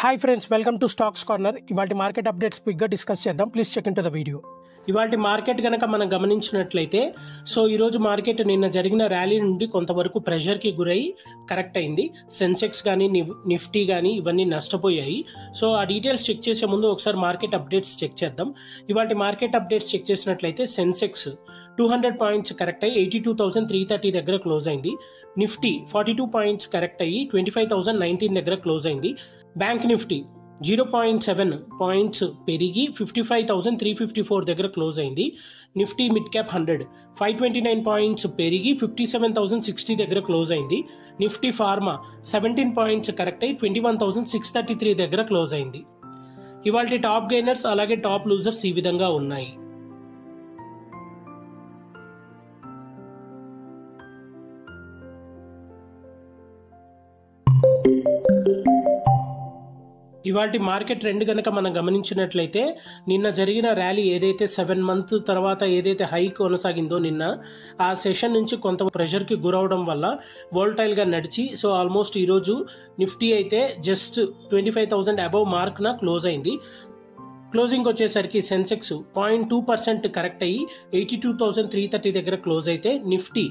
Hi friends, welcome to stocks corner. ఇవాళ market updates క్విక్గా discuss చేద్దాం. Please check in to the video. ఇవాళ market కనుక మనం గమనించినట్లయితే ఈరోజు మార్కెట్ నిన్న జరిగిన ర్యాలీ నుండి కొంతవరకు ప్రెషర్కి గురై కరెక్ట్ అయింది. సెన్సెక్స్ కానీ నిఫ్టీ కానీ ఇవన్నీ నష్టపోయాయి. ఆ డీటెయిల్స్ చెక్ చేసే ముందు ఒకసారి మార్కెట్ అప్డేట్స్ చెక్ చేద్దాం. ఇవాళ మార్కెట్ అప్డేట్స్ చెక్ చేసినట్లయితే సెన్సెక్స్ 200 పాయింట్స్ కరెక్ట్ అయ్యి 82,330 దగ్గర క్లోజ్ అయింది. నిఫ్టీ 42 పాయింట్స్ కరెక్ట్ అయ్యి 25,019 దగ్గర క్లోజ్ అయింది. బ్యాంక్ నిఫ్టీ 0.7 పాయింట్స్ పెరిగి 55,354 దగ్గర క్లోజ్ అయింది. నిఫ్టీ మిడ్ క్యాప్ 100 529 పాయింట్స్ పెరిగి 57,060 దగ్గర క్లోజ్ అయింది. నిఫ్టీ ఫార్మా 17 పాయింట్స్ కరెక్ట్ అయ్యి 21,633 దగ్గర క్లోజ్ అయింది. ఇవాళ టాప్ గెయినర్స్ అలాగే టాప్ లూజర్స్ ఈ విధంగా ఉన్నాయి. ఇవాళ మార్కెట్ ట్రెండ్ కనుక మనం గమనించినట్లయితే నిన్న జరిగిన ర్యాలీ ఏదైతే 7 months తర్వాత ఏదైతే హై కొనసాగిందో నిన్న ఆ సెషన్ నుంచి కొంత ప్రెషర్కి గురవడం వల్ల వోల్టైల్గా నడిచి ఆల్మోస్ట్ ఈరోజు నిఫ్టీ అయితే జస్ట్ 25,000 అబవ్ మార్క్న క్లోజ్ అయింది. క్లోజింగ్ వచ్చేసరికి సెన్సెక్స్ 0.2% కరెక్ట్ అయ్యి 82,330 దగ్గర క్లోజ్ అయితే నిఫ్టీ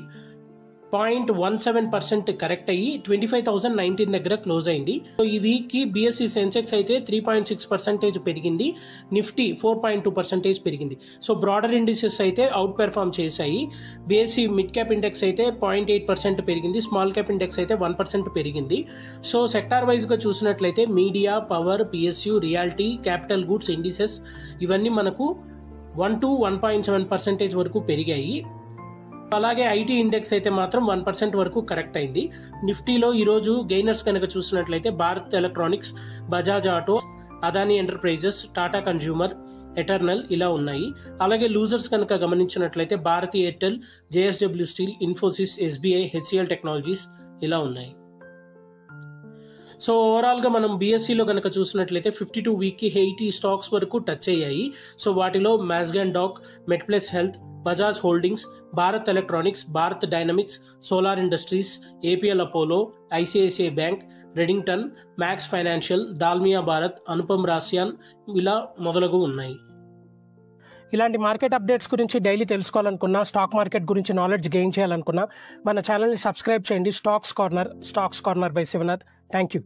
0.17% కరెక్ట్ అయ్యి 25,019 దగ్గర క్లోజ్ అయింది. ఈ వీక్ కి బిఎస్సి సెన్సెక్స్ అయితే 3.6% పెరిగింది. నిఫ్టీ 4.2% పెరిగింది. బ్రాడర్ ఇండిసెస్ అయితే అవుట్ పెర్ఫార్మ్ చేశాయి. బిఎస్సి మిడ్ క్యాప్ ఇండెక్స్ అయితే 0.8% పెరిగింది. స్మాల్ క్యాప్ ఇండెక్స్ అయితే 1% పెరిగింది. సెక్టార్ వైజ్ గా చూసినట్లయితే media, power, PSU, realty, capital goods indices ఇవన్నీ మనకు 1 to 1.7% వరకు పెరిగాయి. అలాగే ఐటీ ఇండెక్స్ అయితే మాత్రం 1% వరకు కరెక్ట్ అయింది. నిఫ్టీలో ఈరోజు గెయినర్స్ కనుక చూసినట్లయితే Bharat Electronics, Bajaj Auto, Adani Enterprises, Tata Consumer, Eternal ఇలా ఉన్నాయి. అలాగే లూజర్స్ కనుక గమనించినట్లయితే Bharti Airtel, JSW Steel, Infosys, SBI, HCL Technologies ఇలా ఉన్నాయి. ఓవరాల్గా మనం బీఎస్సీలో కనుక చూసినట్లయితే 52 వీక్కి 80 స్టాక్స్ వరకు టచ్ అయ్యాయి. వాటిలో Mazagon dock, MedPlus health, Bajaj holdings, Bharat electronics, Bharat dynamics, solar industries, APL Apollo, ICICI bank, Redington, max financial, Dalmia Bharat, Anupam Rasayan ఇలా మొదలగు ఉన్నాయి. ఇలాంటి మార్కెట్ అప్డేట్స్ గురించి డైలీ తెలుసుకోవాలనుకున్నా, స్టాక్ మార్కెట్ గురించి నాలెడ్జ్ గెయిన్ చేయాలనుకున్నా మన ఛానల్ని సబ్స్క్రైబ్ చేయండి. Stocks corner by Shivanath. Thank you.